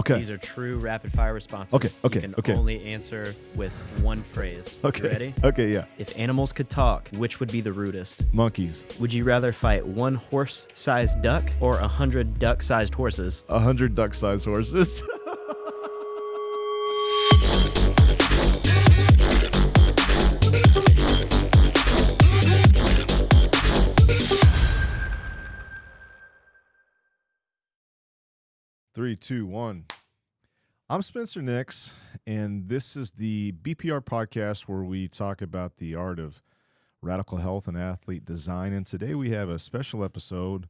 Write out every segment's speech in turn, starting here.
Okay. These are true rapid-fire responses. Okay. You can only answer with one phrase. Okay. You ready? Okay, yeah. If animals could talk, which would be the rudest? Monkeys. Would you rather fight one horse-sized duck or 100 duck-sized horses? 100 duck-sized horses. Three, two, one. I'm Spencer Nix, and this is the BPR Podcast where we talk about the art of radical health and athlete design. And today we have a special episode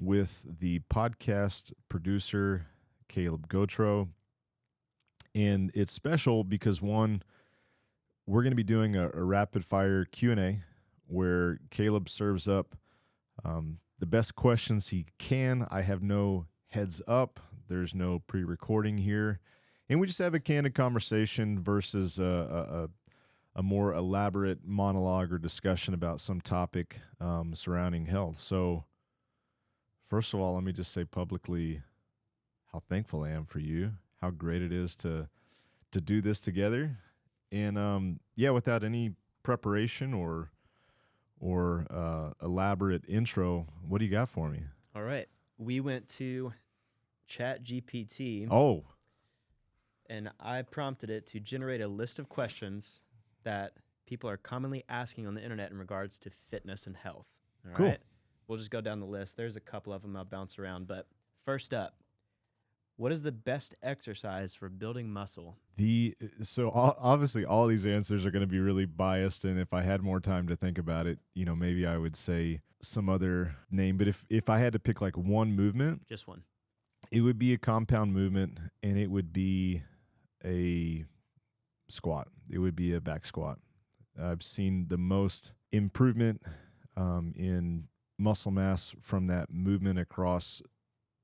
with the podcast producer, Caleb Gautreaux. And it's special because, one, we're going to be doing a rapid-fire Q&A where Caleb serves up the best questions he can. I have no heads up. There's no pre-recording here. And we just have a candid conversation versus a more elaborate monologue or discussion about some topic surrounding health. So, first of all, let me just say publicly how thankful I am for you, how great it is to do this together. And, without any preparation or elaborate intro, what do you got for me? All right. We went to ChatGPT. Oh. And I prompted it to generate a list of questions that people are commonly asking on the internet in regards to fitness and health. All Cool. right? We'll just go down the list. There's a couple of them I'll bounce around. But first up, what is the best exercise for building muscle? Obviously all these answers are going to be really biased, and if I had more time to think about it, maybe I would say some other name. But if I had to pick like one movement, Just one. it would be a compound movement, and it would be a squat. It would be a back squat. I've seen the most improvement in muscle mass from that movement across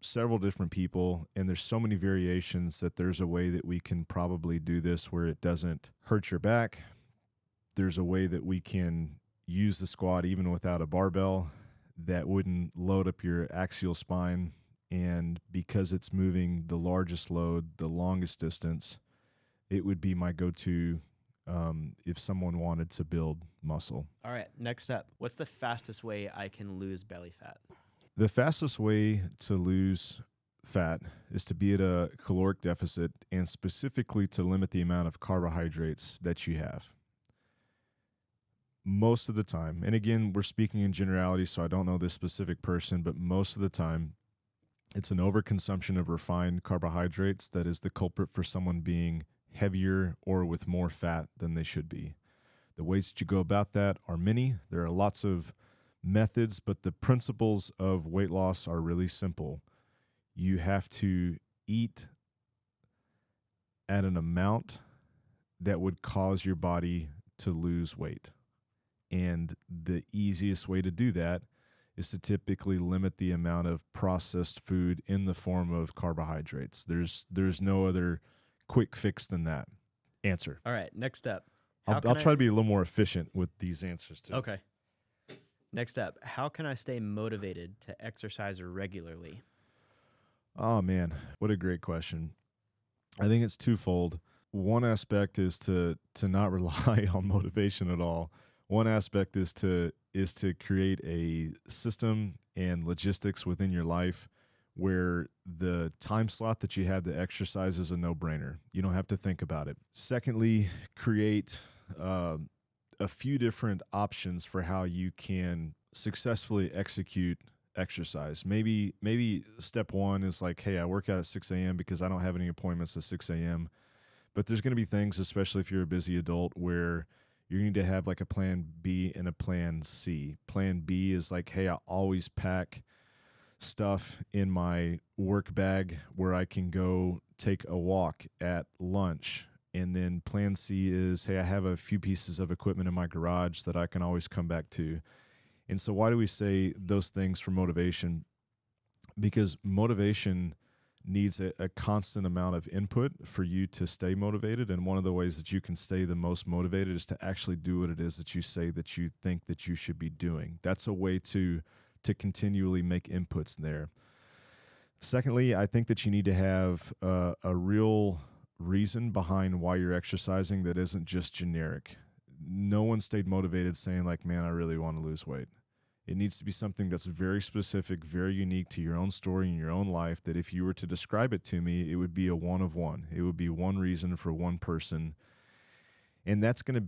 several different people, and there's so many variations that there's a way that we can probably do this where it doesn't hurt your back. There's a way that we can use the squat even without a barbell that wouldn't load up your axial spine, and because it's moving the largest load, the longest distance, it would be my go-to if someone wanted to build muscle. All right. Next up, what's the fastest way I can lose belly fat? The fastest way to lose fat is to be at a caloric deficit, and specifically to limit the amount of carbohydrates that you have. Most of the time, and again, we're speaking in generality, so I don't know this specific person, but most of the time, it's an overconsumption of refined carbohydrates that is the culprit for someone being heavier or with more fat than they should be. The ways that you go about that are many. There are lots of methods, but the principles of weight loss are really simple. You have to eat at an amount that would cause your body to lose weight. And the easiest way to do that is to typically limit the amount of processed food in the form of carbohydrates. There's no other quick fix than that. Answer. All right. Next up. I'll try to be a little more efficient with these answers too. Okay. Next up, how can I stay motivated to exercise regularly? Oh, man, what a great question. I think it's twofold. One aspect is to not rely on motivation at all. One aspect is to create a system and logistics within your life where the time slot that you have to exercise is a no-brainer. You don't have to think about it. Secondly, create a few different options for how you can successfully execute exercise. Maybe step one is like, hey, I work out at 6 a.m. because I don't have any appointments at 6 a.m. But there's going to be things, especially if you're a busy adult, where you need to have like a plan B and a plan C. Plan B is like, hey, I always pack stuff in my work bag where I can go take a walk at lunch. And then plan C is, hey, I have a few pieces of equipment in my garage that I can always come back to. And so why do we say those things for motivation? Because motivation needs a constant amount of input for you to stay motivated. And one of the ways that you can stay the most motivated is to actually do what it is that you say that you think that you should be doing. That's a way to continually make inputs there. Secondly, I think that you need to have a real reason behind why you're exercising that isn't just generic. No one stayed motivated saying like, man, I really want to lose weight. It needs to be something that's very specific, very unique to your own story and your own life, that if you were to describe it to me, it would be a one of one. It would be one reason for one person. And that's going to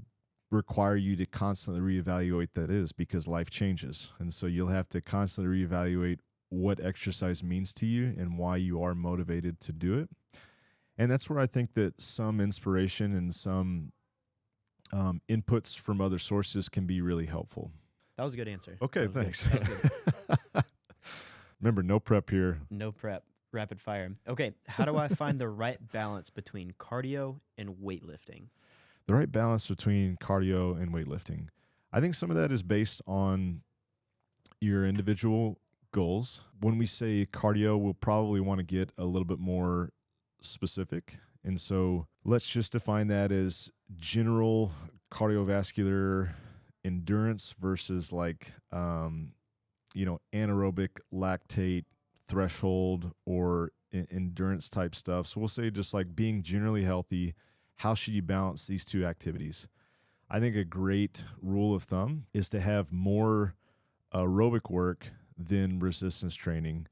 require you to constantly reevaluate that is, because life changes. And so you'll have to constantly reevaluate what exercise means to you and why you are motivated to do it. And that's where I think that some inspiration and some inputs from other sources can be really helpful. That was a good answer. Okay, thanks. Good. Remember, no prep here. No prep. Rapid fire. Okay, how do I find the right balance between cardio and weightlifting? The right balance between cardio and weightlifting. I think some of that is based on your individual goals. When we say cardio, we'll probably want to get a little bit more specific. And so let's just define that as general cardiovascular endurance versus like, anaerobic lactate threshold or endurance type stuff. So we'll say just like being generally healthy, how should you balance these two activities? I think a great rule of thumb is to have more aerobic work than resistance training,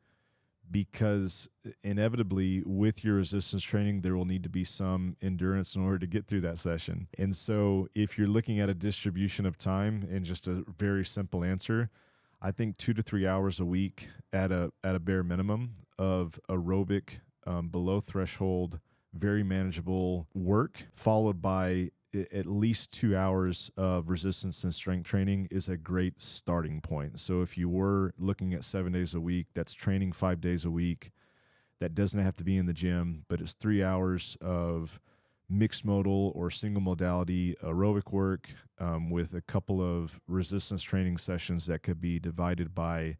because inevitably with your resistance training, there will need to be some endurance in order to get through that session. And so if you're looking at a distribution of time and just a very simple answer, I think 2 to 3 hours a week at a bare minimum of aerobic, below threshold, very manageable work, followed by at least 2 hours of resistance and strength training is a great starting point. So if you were looking at 7 days a week, that's training 5 days a week. That doesn't have to be in the gym, but it's 3 hours of mixed modal or single modality aerobic work with a couple of resistance training sessions that could be divided by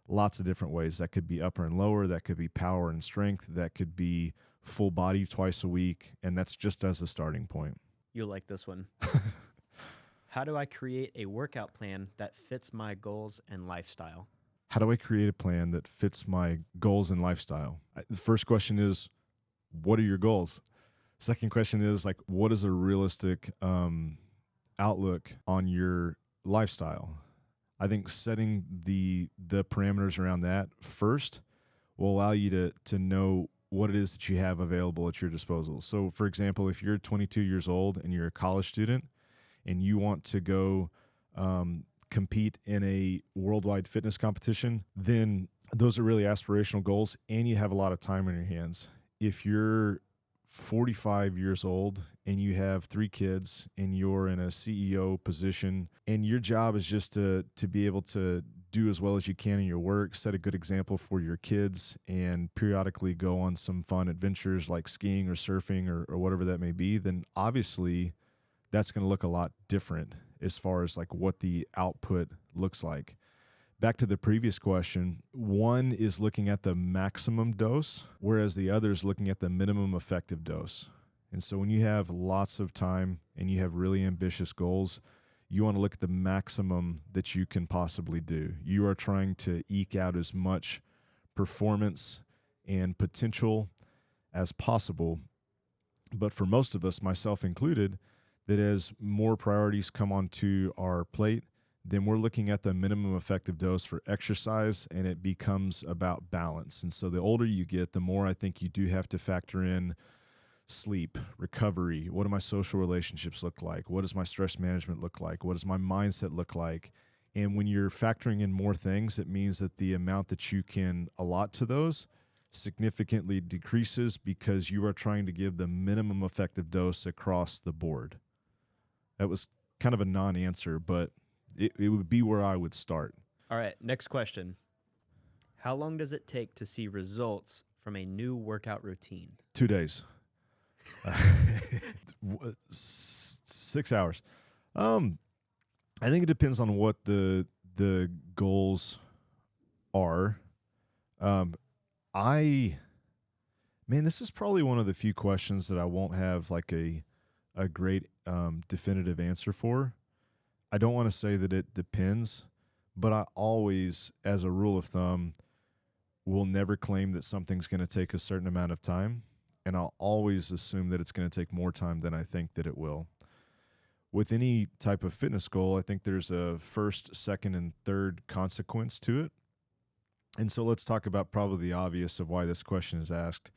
lots of different ways. That could be upper and lower, that could be power and strength, that could be full body twice a week, and that's just as a starting point. You'll like this one. How do I create a workout plan that fits my goals and lifestyle? How do I create a plan that fits my goals and lifestyle? The first question is, what are your goals? Second question is, like, what is a realistic outlook on your lifestyle? I think setting the parameters around that first will allow you to know what it is that you have available at your disposal. So, for example, if you're 22 years old and you're a college student and you want to go compete in a worldwide fitness competition, then those are really aspirational goals and you have a lot of time on your hands. If you're 45 years old and you have 3 kids and you're in a CEO position and your job is just to be able to do as well as you can in your work, set a good example for your kids, and periodically go on some fun adventures like skiing or surfing or whatever that may be, then obviously that's going to look a lot different as far as like what the output looks like. Back to the previous question, one is looking at the maximum dose, whereas the other is looking at the minimum effective dose. And so when you have lots of time and you have really ambitious goals, you want to look at the maximum that you can possibly do. You are trying to eke out as much performance and potential as possible. But for most of us, myself included, that as more priorities come onto our plate, then we're looking at the minimum effective dose for exercise, and it becomes about balance. And so the older you get, the more I think you do have to factor in sleep, recovery. What do my social relationships look like? What does my stress management look like? What does my mindset look like? And when you're factoring in more things, it means that the amount that you can allot to those significantly decreases because you are trying to give the minimum effective dose across the board. That was kind of a non-answer, but it would be where I would start. All right, next question. How long does it take to see results from a new workout routine? 2 days. 6 hours. I think it depends on what the goals are. This is probably one of the few questions that I won't have like a great definitive answer for. I don't want to say that it depends, but I always, as a rule of thumb, will never claim that something's going to take a certain amount of time, and I'll always assume that it's going to take more time than I think that it will. With any type of fitness goal, I think there's a first, second, and third consequence to it. And so let's talk about probably the obvious of why this question is asked.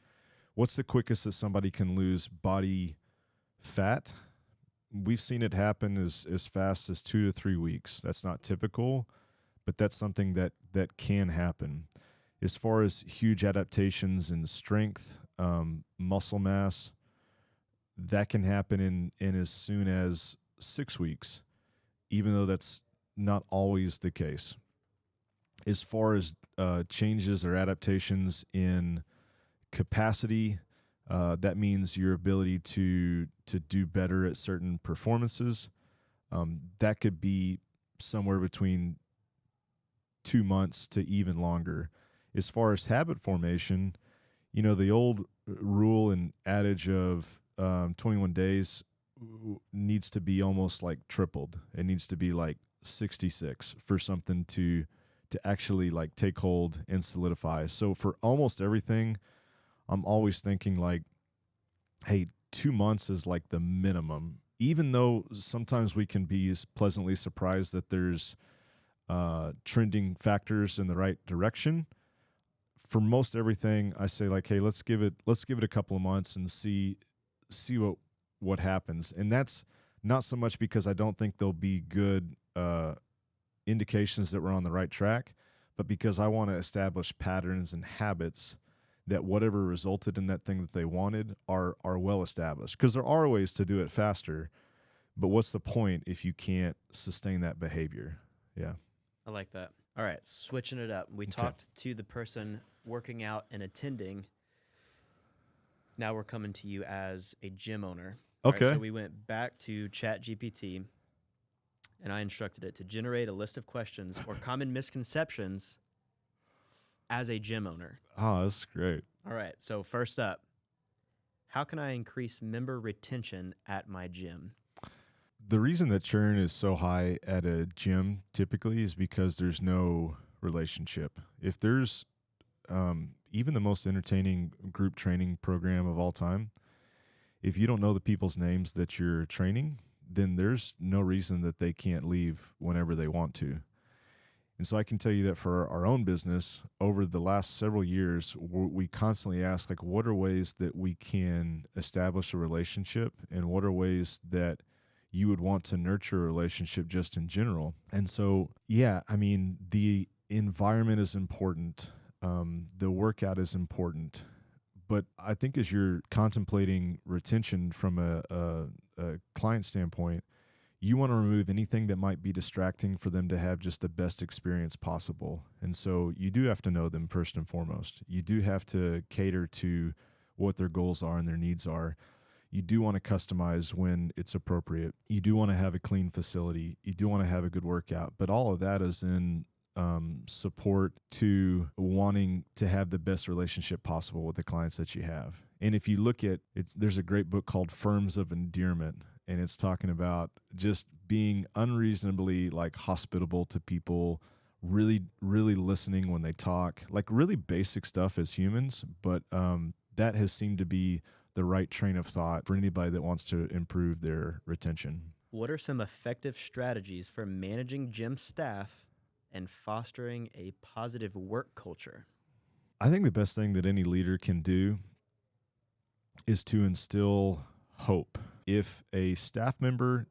What's the quickest that somebody can lose body fat? We've seen it happen as fast as 2 to 3 weeks. That's not typical, but that's something that can happen. As far as huge adaptations in strength, muscle mass, that can happen in as soon as 6 weeks, even though that's not always the case. As far as changes or adaptations in capacity, that means your ability to do better at certain performances. That could be somewhere between 2 months to even longer. As far as habit formation, the old rule and adage of 21 days needs to be almost like tripled. It needs to be like 66 for something to actually like take hold and solidify. So for almost everything, I'm always thinking like, hey, 2 months is like the minimum, even though sometimes we can be pleasantly surprised that there's trending factors in the right direction. For most everything, I say like, hey, let's give it a couple of months and see what happens. And that's not so much because I don't think there'll be good indications that we're on the right track, but because I want to establish patterns and habits that whatever resulted in that thing that they wanted are well established. Because there are ways to do it faster, but what's the point if you can't sustain that behavior? Yeah. I like that. All right, switching it up. We talked to the person working out and attending. Now we're coming to you as a gym owner. Okay. Right, so we went back to ChatGPT, and I instructed it to generate a list of questions or common misconceptions as a gym owner. Oh, that's great. All right, so first up, how can I increase member retention at my gym? The reason that churn is so high at a gym typically is because there's no relationship. If there's even the most entertaining group training program of all time, if you don't know the people's names that you're training, then there's no reason that they can't leave whenever they want to. And so I can tell you that for our own business, over the last several years, we constantly ask, like, what are ways that we can establish a relationship, and what are ways that you would want to nurture a relationship just in general? And so, yeah, I mean, the environment is important. The workout is important. But I think as you're contemplating retention from a client standpoint, you want to remove anything that might be distracting for them to have just the best experience possible. And so you do have to know them first and foremost. You do have to cater to what their goals are and their needs are. You do want to customize when it's appropriate. You do want to have a clean facility. You do want to have a good workout. But all of that is in support to wanting to have the best relationship possible with the clients that you have. And if you look at it, there's a great book called Firms of Endearment, and it's talking about just being unreasonably like hospitable to people, really, really listening when they talk, like really basic stuff as humans. But that has seemed to be the right train of thought for anybody that wants to improve their retention. What are some effective strategies for managing gym staff and fostering a positive work culture? I think the best thing that any leader can do is to instill hope. If a staff member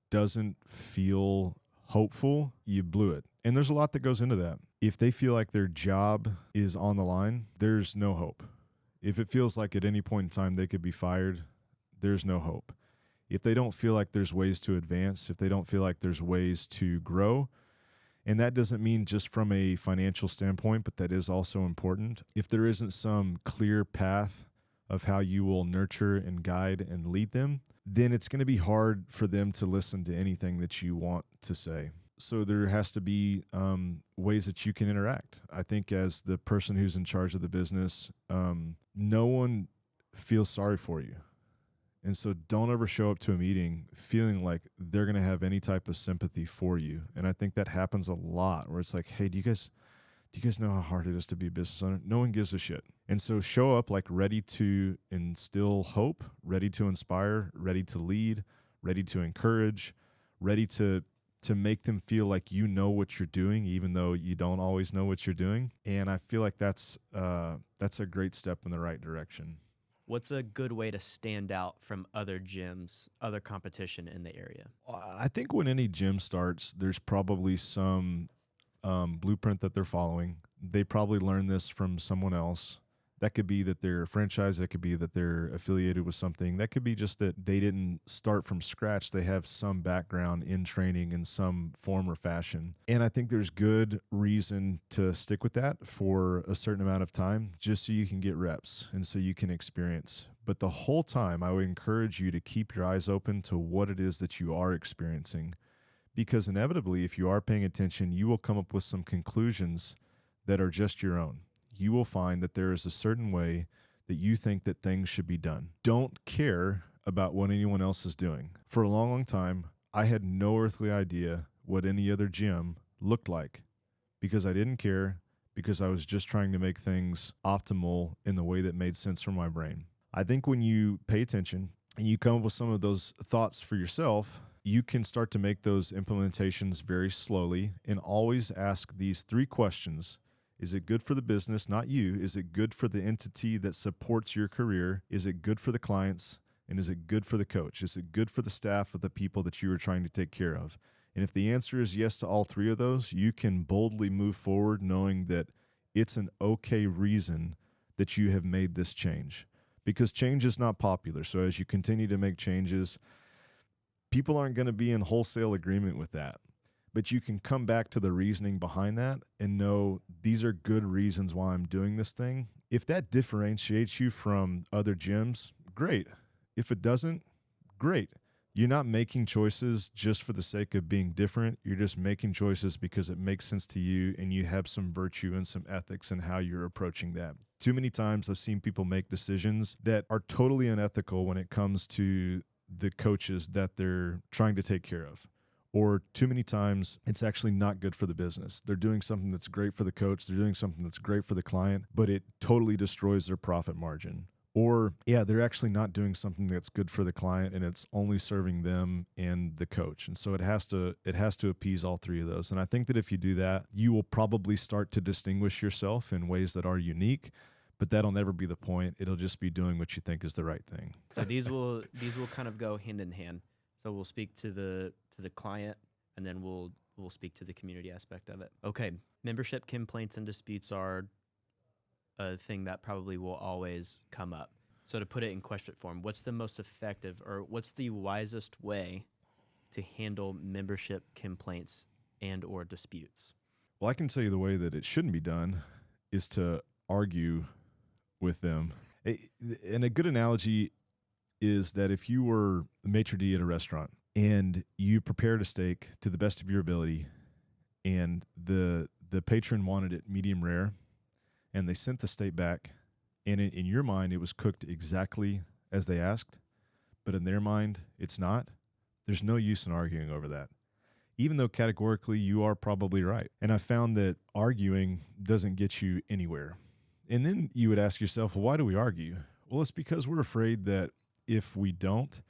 doesn't feel hopeful, you blew it. And there's a lot that goes into that. If they feel like their job is on the line, there's no hope. If it feels like at any point in time they could be fired, there's no hope. If they don't feel like there's ways to advance, if they don't feel like there's ways to grow, and that doesn't mean just from a financial standpoint, but that is also important. If there isn't some clear path of how you will nurture and guide and lead them, then it's going to be hard for them to listen to anything that you want to say. So there has to be ways that you can interact. I think as the person who's in charge of the business, no one feels sorry for you. And so don't ever show up to a meeting feeling like they're going to have any type of sympathy for you. And I think that happens a lot where it's like, hey, do you guys Do you guys know how hard it is to be a business owner? No one gives a shit. And so show up like ready to instill hope, ready to inspire, ready to lead, ready to encourage, ready to make them feel like you know what you're doing, even though you don't always know what you're doing. And I feel like that's a great step in the right direction. What's a good way to stand out from other gyms, other competition in the area? I think when any gym starts, there's probably some blueprint that they're following. They probably learned this from someone else. That could be that they're a franchise. That could be that they're affiliated with something. That could be just that they didn't start from scratch. They have some background in training in some form or fashion. And I think there's good reason to stick with that for a certain amount of time, just so you can get reps and so you can experience. But the whole time, I would encourage you to keep your eyes open to what it is that you are experiencing. Because inevitably, if you are paying attention, you will come up with some conclusions that are just your own. You will find that there is a certain way that you think that things should be done. Don't care about what anyone else is doing. For a long, long time, I had no earthly idea what any other gym looked like because I didn't care, because I was just trying to make things optimal in the way that made sense for my brain. I think when you pay attention and you come up with some of those thoughts for yourself, you can start to make those implementations very slowly and always ask these 3 questions. Is it good for the business, not you? Is it good for the entity that supports your career? Is it good for the clients? And is it good for the coach? Is it good for the staff of the people that you are trying to take care of? And if the answer is yes to all 3 of those, you can boldly move forward knowing that it's an okay reason that you have made this change. Because change is not popular. So as you continue to make changes, people aren't going to be in wholesale agreement with that. But you can come back to the reasoning behind that and know these are good reasons why I'm doing this thing. If that differentiates you from other gyms, great. If it doesn't, great. You're not making choices just for the sake of being different. You're just making choices because it makes sense to you and you have some virtue and some ethics in how you're approaching that. Too many times I've seen people make decisions that are totally unethical when it comes to the coaches that they're trying to take care of. Or too many times, it's actually not good for the business. They're doing something that's great for the coach. They're doing something that's great for the client, but it totally destroys their profit margin. Or, they're actually not doing something that's good for the client and it's only serving them and the coach. And so it has to appease all 3 of those. And I think that if you do that, you will probably start to distinguish yourself in ways that are unique, but that'll never be the point. It'll just be doing what you think is the right thing. So these will kind of go hand in hand. So we'll speak to the client, and then we'll speak to the community aspect of it. Okay, membership complaints and disputes are a thing that probably will always come up. So to put it in question form, what's the most effective or what's the wisest way to handle membership complaints and or disputes? Well, I can tell you the way that it shouldn't be done is to argue with them. And a good analogy is that if you were a maitre d' at a restaurant and you prepared a steak to the best of your ability and the patron wanted it medium rare and they sent the steak back and in your mind it was cooked exactly as they asked, but in their mind it's not, there's no use in arguing over that. Even though categorically you are probably right. And I found that arguing doesn't get you anywhere. And then you would ask yourself, well, why do we argue? Well, it's because we're afraid that if we don't,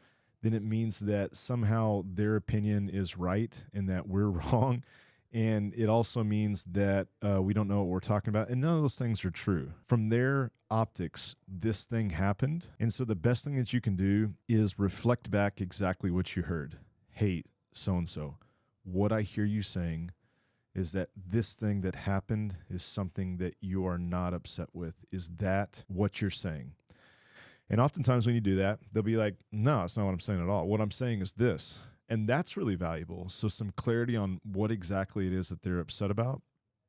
then it means that somehow their opinion is right and that we're wrong. And it also means that we don't know what we're talking about. And none of those things are true. From their optics, this thing happened. And so the best thing that you can do is reflect back exactly what you heard. Hey, so-and-so, what I hear you saying is that this thing that happened is something that you are not upset with. Is that what you're saying? And oftentimes when you do that, they'll be like, no, that's not what I'm saying at all. What I'm saying is this. And that's really valuable. So some clarity on what exactly it is that they're upset about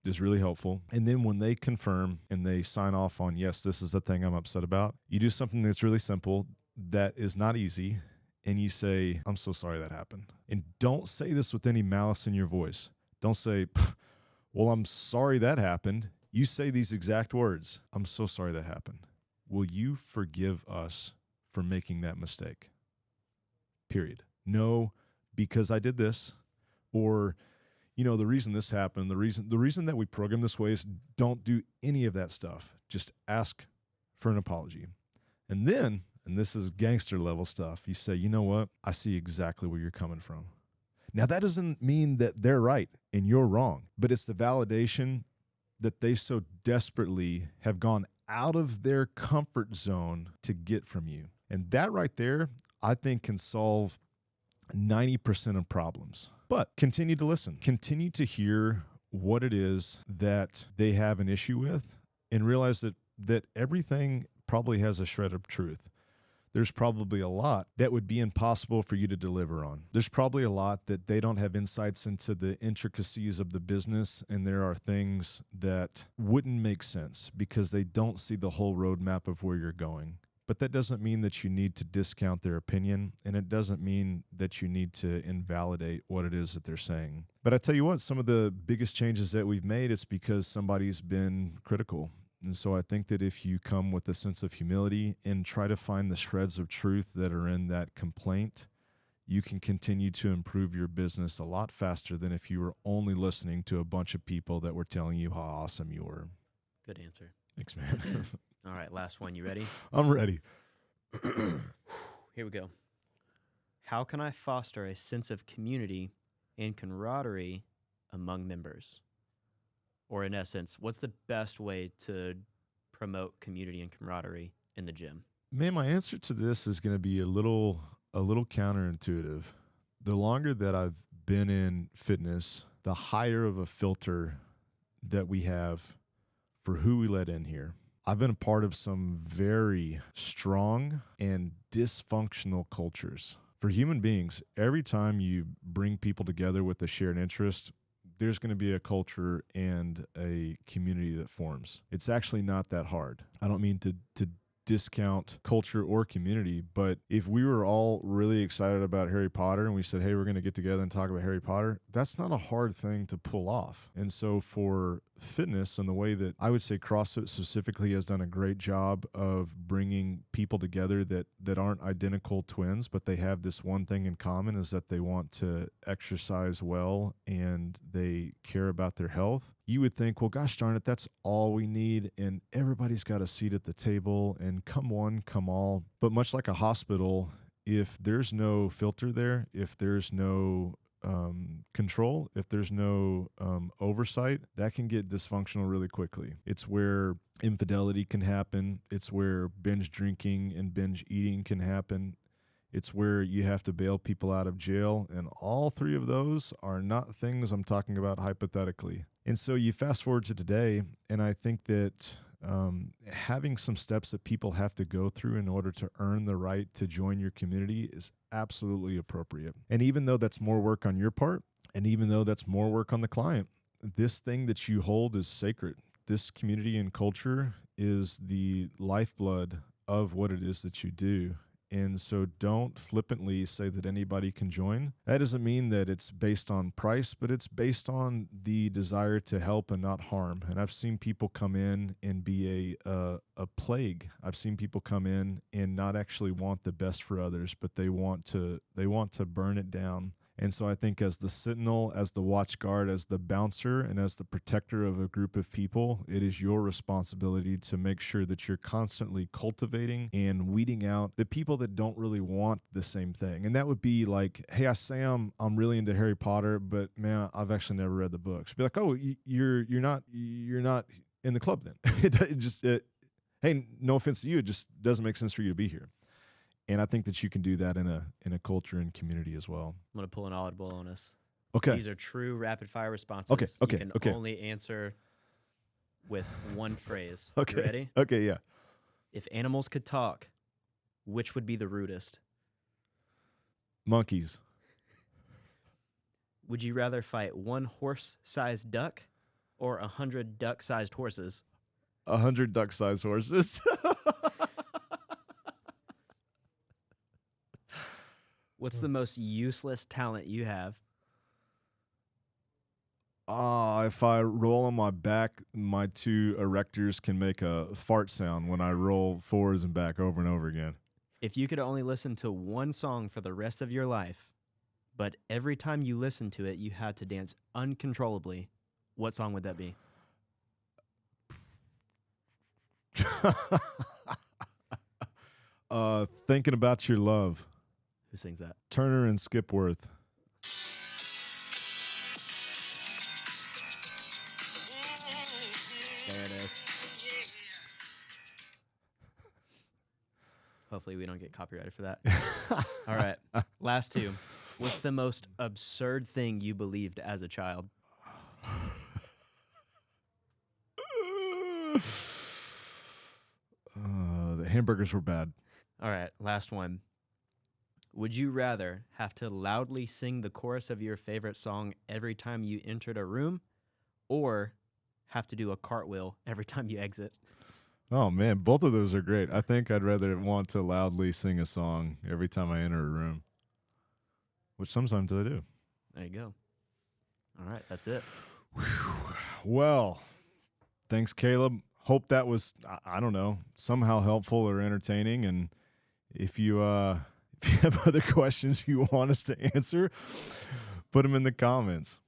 is really helpful. And then when they confirm and they sign off on, yes, this is the thing I'm upset about, you do something that's really simple that is not easy. And you say, I'm so sorry that happened. And don't say this with any malice in your voice. Don't say, well, I'm sorry that happened. You say these exact words. I'm so sorry that happened. Will you forgive us for making that mistake? Period. No, because I did this. Or, the reason this happened, the reason that we program this way is don't do any of that stuff. Just ask for an apology. And then, and this is gangster level stuff, you say, you know what? I see exactly where you're coming from. Now, that doesn't mean that they're right and you're wrong, but it's the validation that they so desperately have gone out of their comfort zone to get from you. And that right there, I think, can solve 90% of problems. But continue to listen. Continue to hear what it is that they have an issue with, and realize that everything probably has a shred of truth. There's probably a lot that would be impossible for you to deliver on. There's probably a lot that they don't have insights into the intricacies of the business, and there are things that wouldn't make sense because they don't see the whole roadmap of where you're going. But that doesn't mean that you need to discount their opinion, and it doesn't mean that you need to invalidate what it is that they're saying. But I tell you what, some of the biggest changes that we've made, it's because somebody's been critical. And so I think that if you come with a sense of humility and try to find the shreds of truth that are in that complaint, you can continue to improve your business a lot faster than if you were only listening to a bunch of people that were telling you how awesome you were. Good answer. Thanks, man. All right, last one. You ready? I'm ready. Here we go. How can I foster a sense of community and camaraderie among members? Or in essence, what's the best way to promote community and camaraderie in the gym? Man, my answer to this is going to be a little counterintuitive. The longer that I've been in fitness, the higher of a filter that we have for who we let in here. I've been a part of some very strong and dysfunctional cultures. For human beings, every time you bring people together with a shared interest, there's going to be a culture and a community that forms. It's actually not that hard. I don't mean to discount culture or community, but if we were all really excited about Harry Potter and we said, hey, we're going to get together and talk about Harry Potter, that's not a hard thing to pull off. And so for fitness, and the way that I would say CrossFit specifically has done a great job of bringing people together that aren't identical twins, but they have this one thing in common, is that they want to exercise well and they care about their health. You would think, well, gosh darn it, that's all we need, and everybody's got a seat at the table, and come one, come all. But much like a hospital, if there's no filter there, if there's no control, if there's no oversight, that can get dysfunctional really quickly. It's where infidelity can happen. It's where binge drinking and binge eating can happen. It's where you have to bail people out of jail. And all three of those are not things I'm talking about hypothetically. And so you fast forward to today, and I think that having some steps that people have to go through in order to earn the right to join your community is absolutely appropriate. And even though that's more work on your part, and even though that's more work on the client, this thing that you hold is sacred. This community and culture is the lifeblood of what it is that you do. And so don't flippantly say that anybody can join. That doesn't mean that it's based on price, but it's based on the desire to help and not harm. And I've seen people come in and be a plague. I've seen people come in and not actually want the best for others, but they want to burn it down. And so I think as the sentinel, as the watch guard, as the bouncer, and as the protector of a group of people, it is your responsibility to make sure that you're constantly cultivating and weeding out the people that don't really want the same thing. And that would be like, hey, I say I'm really into Harry Potter, but man, I've actually never read the books. Be like, oh, you're not in the club then. Hey, no offense to you, it just doesn't make sense for you to be here. And I think that you can do that in a culture and community as well. I'm going to pull an audible on us. Okay. These are true rapid-fire responses. Okay. You can only answer with one phrase. Okay. You ready? Okay, yeah. If animals could talk, which would be the rudest? Monkeys. Would you rather fight one horse-sized duck or 100 duck-sized horses? 100 duck-sized horses. What's the most useless talent you have? If I roll on my back, my two erectors can make a fart sound when I roll forwards and back over and over again. If you could only listen to one song for the rest of your life, but every time you listen to it, you had to dance uncontrollably, what song would that be? Thinking About Your Love. Who sings that? Turner and Skipworth. There it is. Hopefully we don't get copyrighted for that. All right. Last two. What's the most absurd thing you believed as a child? The hamburgers were bad. All right. Last one. Would you rather have to loudly sing the chorus of your favorite song every time you entered a room, or have to do a cartwheel every time you exit? Oh, man, both of those are great. I think I'd rather want to loudly sing a song every time I enter a room, which sometimes I do. There you go. All right, that's it. Well, thanks, Caleb. Hope that was, I don't know, somehow helpful or entertaining. And if you have other questions you want us to answer, put them in the comments.